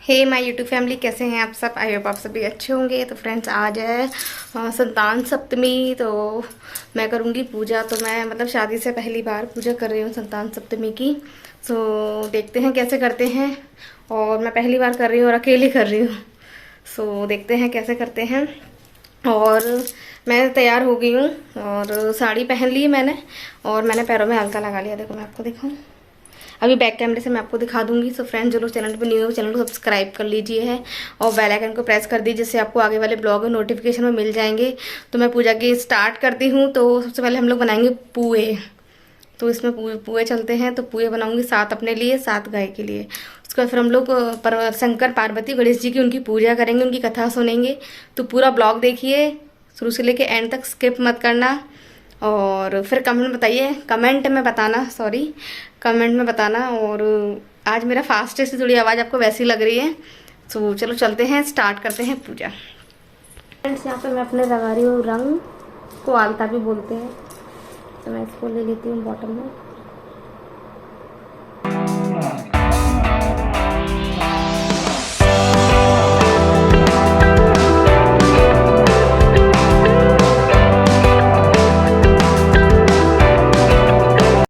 Hey my YouTube family, कैसे हैं आप सब। आई होप आप सभी अच्छे होंगे। तो फ्रेंड्स, आज है संतान सप्तमी। तो मैं करूँगी पूजा। तो मैं मतलब शादी से पहली बार पूजा कर रही हूँ संतान सप्तमी की। सो देखते हैं कैसे करते हैं। और मैं पहली बार कर रही हूँ और अकेली कर रही हूँ। सो देखते हैं कैसे करते हैं। और मैं तैयार हो गई हूँ और साड़ी पहन ली मैंने। और मैंने पैरों में अलता लगा लिया। देखो मैं आपको दिखाऊँ, अभी बैक कैमरे से मैं आपको दिखा दूंगी। सो फ्रेंड्स, जो लोग चैनल पर न्यू हो चैनल को सब्सक्राइब कर लीजिए है और बेल आइकन को प्रेस कर दीजिए, जिससे आपको आगे वाले ब्लॉग नोटिफिकेशन में मिल जाएंगे। तो मैं पूजा की स्टार्ट करती हूँ। तो सबसे पहले हम लोग बनाएंगे पुए। तो इसमें पुए चलते हैं। तो पुए बनाऊंगी 7 अपने लिए, 7 गाय के लिए। उसके बाद फिर हम लोग शंकर पार्वती गणेश जी की उनकी पूजा करेंगे, उनकी कथा सुनेंगे। तो पूरा ब्लॉग देखिए शुरू से लेके एंड तक, स्किप मत करना। और फिर कमेंट में बताना। और आज मेरा फास्ट से थोड़ी आवाज़ आपको वैसी लग रही है। तो चलो चलते हैं, स्टार्ट करते हैं पूजा। फ्रेंड्स, यहाँ पे मैं अपने लगा रही हूँ रंग, को आलता भी बोलते हैं। तो मैं इसको ले लेती हूँ बॉटल में।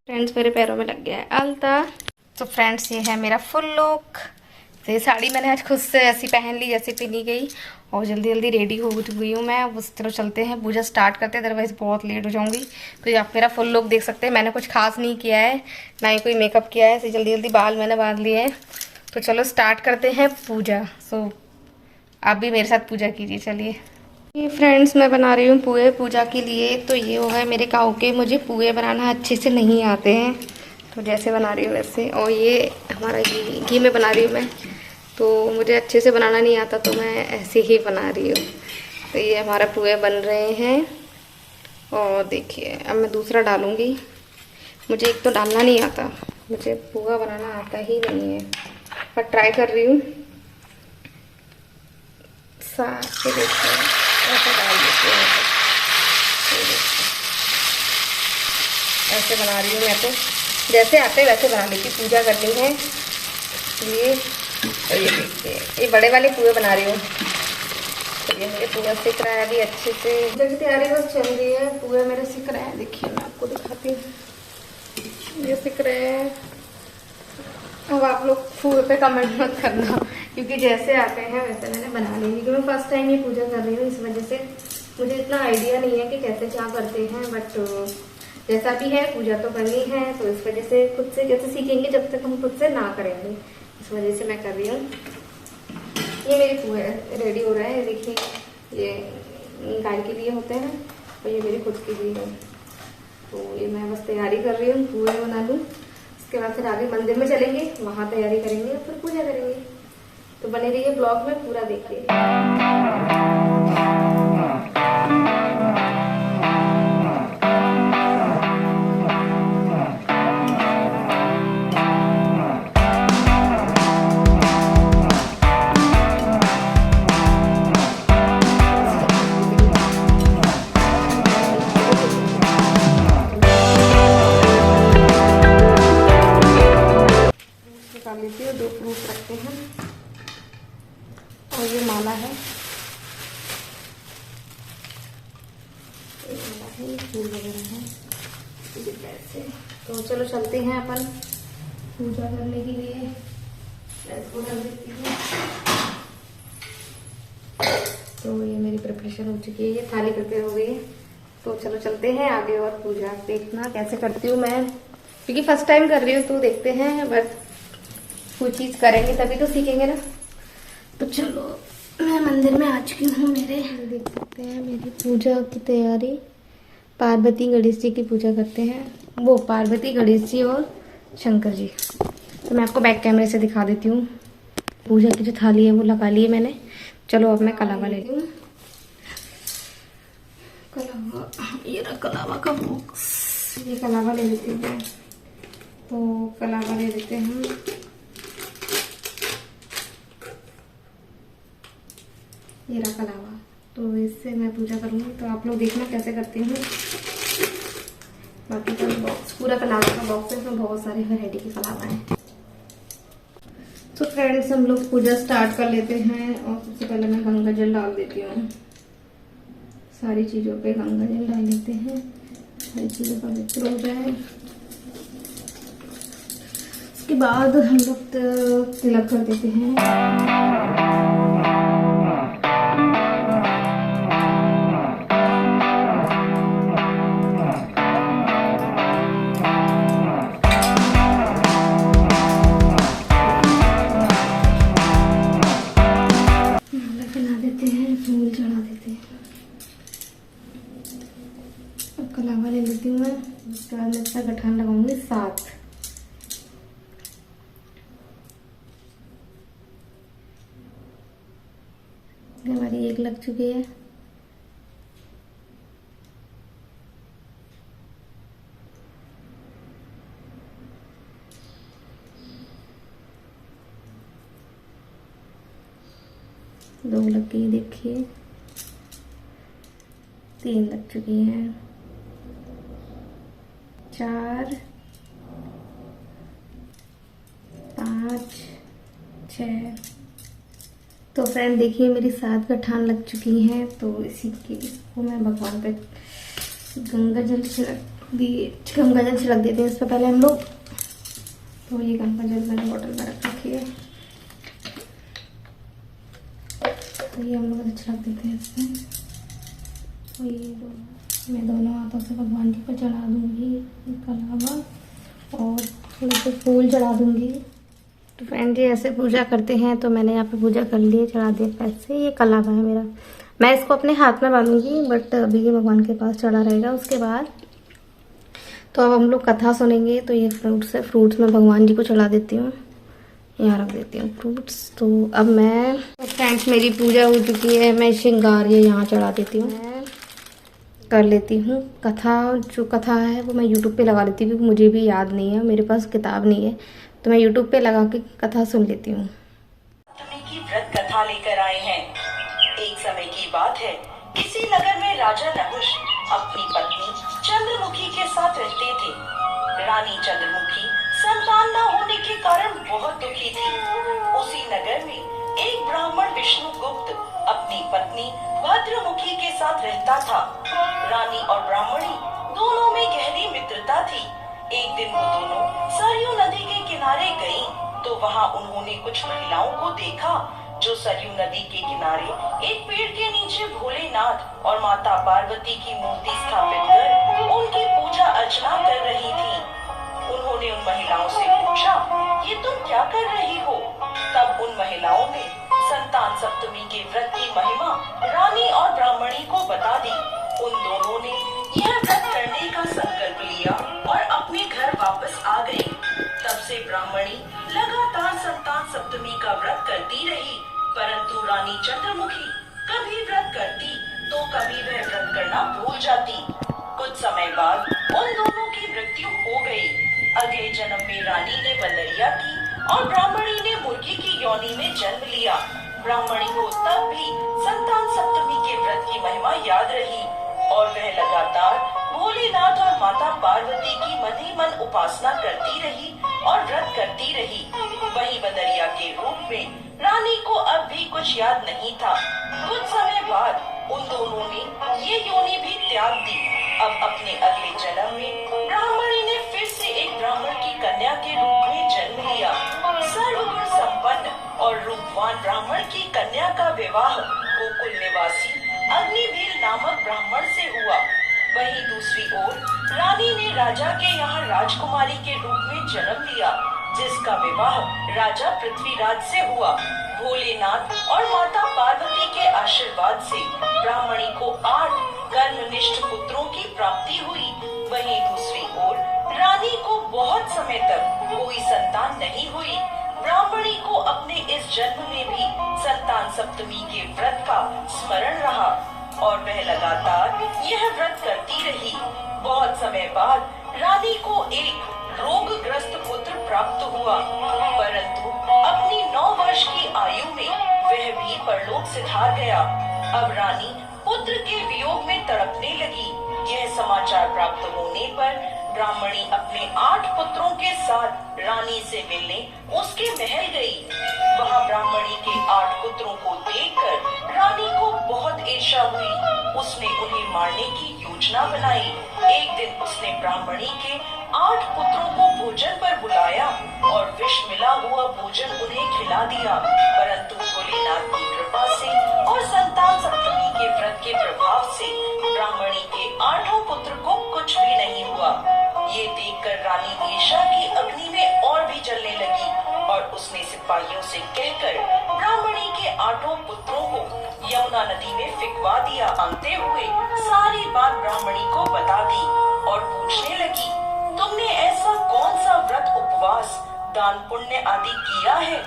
फ्रेंड्स, मेरे पैरों में लग गया है आलता। तो फ्रेंड्स, ये है मेरा फुल लुक। तो ये साड़ी मैंने आज खुद से ऐसी पहन ली जैसी पहनी गई। और जल्दी जल्दी रेडी हो हुई हूँ मैं। उस तरह चलते हैं, पूजा स्टार्ट करते हैं, अदरवाइज़ बहुत लेट हो जाऊंगी। तो आप मेरा फुल लुक देख सकते हैं। मैंने कुछ खास नहीं किया है, ना ही कोई मेकअप किया है। ऐसे जल्दी जल्दी बाल मैंने बांध लिए हैं। तो चलो स्टार्ट करते हैं पूजा। सो आप भी मेरे साथ पूजा कीजिए। चलिए। ये फ्रेंड्स, मैं बना रही हूँ पुए पूजा के लिए। तो ये वो है मेरे काऊ के। मुझे पुए बनाना अच्छे से नहीं आते हैं, तो जैसे बना रही हूँ वैसे। और ये हमारा घी में बना रही हूँ मैं। तो मुझे अच्छे से बनाना नहीं आता, तो मैं ऐसे ही बना रही हूँ। तो ये हमारा पुए बन रहे हैं। और देखिए, अब मैं दूसरा डालूँगी। मुझे एक तो डालना नहीं आता, मुझे पुआ बनाना आता ही नहीं है, पर ट्राई कर रही हूँ। साथ से देखते हैं, ऐसे डाल देते हैं। ऐसे बना रही हूँ मैं। तो जैसे आते वैसे बना लेती। पूजा करनी है इसलिए। तो ये देखिए, ये बड़े वाले पुए बना रही हूँ। तो ये मेरे पुआ सिक रहा है अभी अच्छे से। पूजा की तैयारी बस चल रही है। पुए मेरे सिक रहे हैं। देखिए मैं आपको दिखाती हूँ, ये सिक रहे हैं। अब आप लोग पुए पे कमेंट मत करना, क्योंकि जैसे आते हैं वैसे मैंने बना ली। क्योंकि मैं फर्स्ट टाइम ये पूजा कर रही हूँ, इस वजह से मुझे इतना आइडिया नहीं है कि कैसे क्या करते हैं। बट जैसा भी है, पूजा तो करनी है। तो इस वजह से खुद से कैसे सीखेंगे जब तक हम खुद से ना करेंगे, इस वजह से मैं कर रही हूँ। ये मेरे पुए रेडी हो रहे हैं। देखिए, ये गाय के लिए होते हैं और ये मेरी खुद के लिए है। तो ये मैं बस तैयारी कर रही हूँ, पुए बना लूँ। उसके बाद फिर आगे मंदिर में चलेंगे, वहाँ तैयारी करेंगे और फिर पूजा करेंगे। तो बने रहिए ब्लॉग में, पूरा देखिए। निकाल लेती हूँ, 2 फ्रूट रखते हैं। और ये माला है, फूल वगैरह है ऐसे। तो चलो चलते हैं अपन पूजा करने के लिए। इसको कर देती हूँ। तो ये मेरी प्रिपरेशन हो चुकी है, ये थाली प्रिपेयर हो गई है। तो चलो चलते हैं आगे और पूजा देखना कैसे करती हूँ मैं, क्योंकि फर्स्ट टाइम कर रही हूँ। तो देखते हैं, बट कुछ चीज करेंगे तभी तो सीखेंगे ना। तो चलो, मैं मंदिर में आ चुकी हूँ। मेरे देख सकते हैं मेरी पूजा की तैयारी। पार्वती गणेश जी की पूजा करते हैं, वो पार्वती गणेश जी और शंकर जी। तो मैं आपको बैक कैमरे से दिखा देती हूँ। पूजा की जो थाली है वो लगा ली है मैंने। चलो अब मैं कलावा लेती हूँ। कलावा, ये रहा कलावा का बॉक्स। ये कलावा ले लेती हूँ। तो कलावा ले लेते हैं। ये रहा कलावा। तो इससे मैं पूजा करूँगी। तो आप लोग देखना कैसे करती हूँ। बाकी का बॉक्स, पूरा कलावा का बॉक्स है, इसमें बहुत सारे वैरायटी के कलावा हैं। तो फ्रेंड्स हम लोग पूजा स्टार्ट कर लेते हैं और सबसे पहले मैं गंगा जल डाल देती हूँ। सारी चीज़ों पे गंगा जल डाल लेते हैं, सारी चीज़ें पवित्र हो जाए। उसके बाद हम लोग तिलक कर देते हैं। फूल चढ़ा देते हैं। अब कलावा ले लेती हूँ मैं। उसके बाद मैं इसका गठान लगाऊंगी 7। हमारी 1 लग चुकी है। दो लग गई, देखिए 3 लग चुकी हैं, 4 5 6। तो फ्रेंड देखिए मेरी 7 गठान लग चुकी हैं। तो इसी के इसको मैं भगवान पे गंगा जल छिड़क देते हैं इससे पहले हम लोग। तो ये गंगा जल मैंने बोतल में रख रखी है, तो ये हम लोग छिड़क देते हैं इसमें। तो ये मैं दोनों हाथों से भगवान जी पर चढ़ा दूंगी कलावा और थोड़े से फूल चढ़ा दूंगी। तो फ्रेंड जी ऐसे पूजा करते हैं। तो मैंने यहाँ पे पूजा कर ली, चढ़ा दिया पैसे। ये कलावा है मेरा, मैं इसको अपने हाथ में बांधूंगी, बट अभी ये भगवान के पास चढ़ा रहेगा। उसके बाद तो अब हम लोग कथा सुनेंगे। तो ये फ्रूट्स में भगवान जी को चढ़ा देती हूँ, यहाँ रख देती हूँ फ्रूट्स। तो अब मैं फ्रेंड्स मेरी पूजा हो चुकी है, मैं श्रृंगार ये यहाँ चढ़ा देती हूँ। मैं कर लेती हूँ कथा। जो कथा है वो मैं यूट्यूब पे लगा लेती हूँ, क्योंकि मुझे भी याद नहीं है, मेरे पास किताब नहीं है, तो मैं यूट्यूब पे लगा के कथा सुन लेती हूँ। की व्रत कथा लेकर आए हैं। एक समय की बात है, किसी नगर में राजा नहुष अपनी पत्नी चंद्रमुखी के साथ रहते थे। रानी चंद्रमुखी संतान न होने के कारण बहुत दुखी थी। उसी नगर में एक ब्राह्मण विष्णुगुप्त अपनी पत्नी भद्रमुखी के साथ रहता था। रानी और ब्राह्मणी दोनों में गहरी मित्रता थी। एक दिन वो दोनों सरयू नदी के किनारे गईं, तो वहाँ उन्होंने कुछ महिलाओं को देखा जो सरयू नदी के किनारे एक पेड़ के नीचे भोलेनाथ और माता पार्वती की मूर्ति स्थापित कर उनकी पूजा अर्चना कर रही थी। उन्होंने उन महिलाओं से पूछा, ये तुम क्या कर रही हो? तब उन महिलाओं ने संतान सप्तमी के व्रत की महिमा रानी और ब्राह्मणी को बता दी। उन दोनों ने यह व्रत करने का संकल्प लिया और अपने घर वापस आ गई। तब से ब्राह्मणी लगातार संतान सप्तमी का व्रत करती रही, परंतु रानी चंद्रमुखी कभी व्रत करती तो कभी वह व्रत करना भूल जाती। कुछ समय बाद उन दोनों की मृत्यु हो गई। अगले जन्म में रानी ने बंदरिया की और ब्राह्मणी ने मुर्गी की योनि में जन्म लिया। ब्राह्मणी को तब भी संतान सप्तमी के व्रत की महिमा याद रही और वह लगातार भोलेनाथ और माता पार्वती की मन ही मन उपासना करती रही और व्रत करती रही। वही बंदरिया के रूप में रानी को अब भी कुछ याद नहीं था। कुछ समय बाद उन दोनों ने ये योनि भी त्याग दी। अब अपने अगले जन्म में ब्राह्मणी ने फिर से एक ब्राह्मण की कन्या के रूप में जन्म लिया। सर्वगुण संपन्न और रूपवान ब्राह्मण की कन्या का विवाह गोकुल निवासी अग्निवीर नामक ब्राह्मण से हुआ। वहीं दूसरी ओर रानी ने राजा के यहाँ राजकुमारी के रूप में जन्म लिया, जिसका विवाह राजा पृथ्वीराज से हुआ। भोलेनाथ और माता पार्वती के आशीर्वाद से ब्राह्मणी को 8 कर्मनिष्ठ पुत्रों की प्राप्ति हुई। वहीं दूसरी ओर रानी को बहुत समय तक कोई संतान नहीं हुई। ब्राह्मणी को अपने इस जन्म में भी संतान सप्तमी के व्रत का स्मरण रहा और वह लगातार यह व्रत करती रही। बहुत समय बाद रानी को एक रोगग्रस्त पुत्र प्राप्त हुआ, परंतु अपनी 9 वर्ष की आयु में वह भी परलोक सिधार गया। अब रानी पुत्र के वियोग में तड़पने लगी। यह समाचार प्राप्त होने पर ब्राह्मणी अपने 8 पुत्रों के साथ रानी से मिलने उसके महल गई। वहाँ ब्राह्मणी के 8 पुत्रों को देखकर रानी को बहुत ईर्ष्या हुई। उसने उन्हें मारने की योजना बनाई। एक दिन उसने ब्राह्मणी के 8 पुत्रों को भोजन पर बुलाया और विष मिला हुआ भोजन उन्हें खिला दिया। परंतु भोलेनाथ की कृपा से और संतान सप्तमी के व्रत के प्रभाव से ब्राह्मणी के 8 पुत्र को कुछ भी नहीं हुआ। ये देखकर रानी ईर्ष्या की अग्नि में और भी जलने लगी और उसने सिपाहियों से कहकर ब्राह्मणी के 8 पुत्रों को यमुना नदी में फिकवा दिया। मानते हुए सारी बात ब्राह्मणी को बता दी और पूछने लगी, तुमने ऐसा कौन सा व्रत, उपवास, दान पुण्य आदि किया है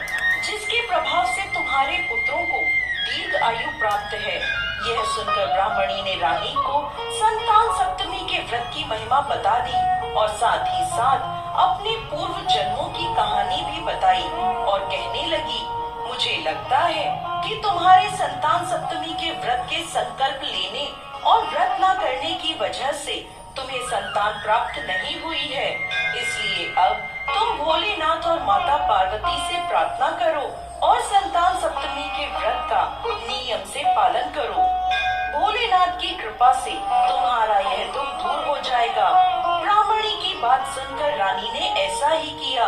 जिसके प्रभाव से तुम्हारे पुत्रों को दीर्घ आयु प्राप्त है। यह सुनकर ब्राह्मणी ने रानी को संतान सप्तमी के व्रत की महिमा बता दी और साथ ही साथ अपने पूर्व जन्मों की कहानी भी बताई और कहने लगी, मुझे लगता है कि तुम्हारे संतान सप्तमी के व्रत के संकल्प लेने और व्रत न करने की वजह से तुम्हें संतान प्राप्त नहीं हुई है। इसलिए अब तुम भोलेनाथ और माता पार्वती से प्रार्थना करो और संतान सप्तमी के व्रत का नियम से पालन करो। भोलेनाथ की कृपा से तुम्हारा यह दुख दूर हो जाएगा। ब्राह्मणी की बात सुनकर रानी ने ऐसा ही किया।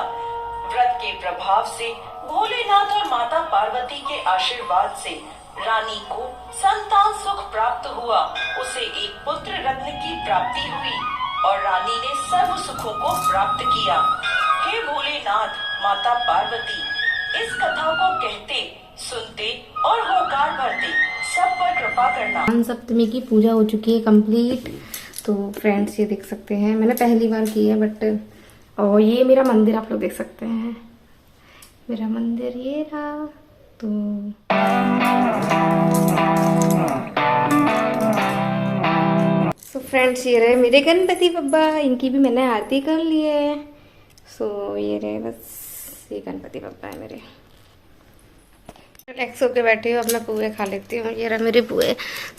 व्रत के प्रभाव से भोलेनाथ और माता पार्वती के आशीर्वाद से रानी को संतान सुख प्राप्त हुआ। उसे एक पुत्र रत्न की प्राप्ति हुई और रानी ने सर्व सुखों को प्राप्त किया। हे भोलेनाथ, माता पार्वती, इस कथा को कहते, सुनते और होकार भरते सब पर कृपा करना। संतान सप्तमी की पूजा हो चुकी है कंप्लीट। तो फ्रेंड्स ये देख सकते हैं, मैंने पहली बार की है बट, और ये मेरा मंदिर आप लोग देख सकते हैं, मेरा मंदिर ये रहा। तो फ्रेंड्स ये रहे मेरे गणपति बब्बा, इनकी भी मैंने आरती कर ली है। ये रहे बस, ये गणपति बब्बा है मेरे। रिलैक्स होके बैठी हूँ, अब मैं पुए खा लेती हूँ। ये रहा मेरे पुए,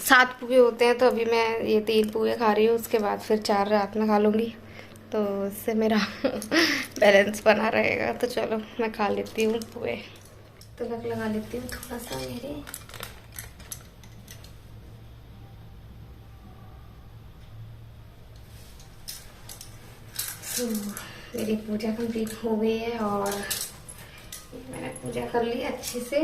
7 पुए होते हैं तो अभी मैं ये 3 पुए खा रही हूँ, उसके बाद फिर 4 रात में खा लूँगी, तो इससे मेरा बैलेंस बना रहेगा। तो चलो मैं खा लेती हूँ पुए। तिलक लगा लेती हूँ थोड़ा सा मेरे। मेरी पूजा कंप्लीट हो गई है और मैंने पूजा कर ली अच्छे से।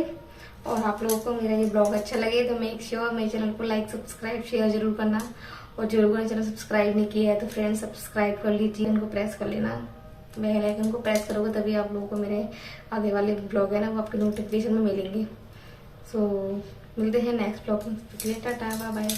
और आप लोगों को मेरा ये ब्लॉग अच्छा लगे तो मेक श्योर मेरे चैनल को लाइक, सब्सक्राइब, शेयर जरूर करना। और जो लोगों ने चैनल सब्सक्राइब नहीं किया है तो फ्रेंड्स सब्सक्राइब कर लीजिए, उनको प्रेस कर लेना, बेल आइकन को प्रेस करोगे तभी आप लोगों को मेरे आगे वाले ब्लॉग है ना वो आपके नोटिफिकेशन में मिलेंगे। मिलते हैं नेक्स्ट ब्लॉग में। Tata, bye bye.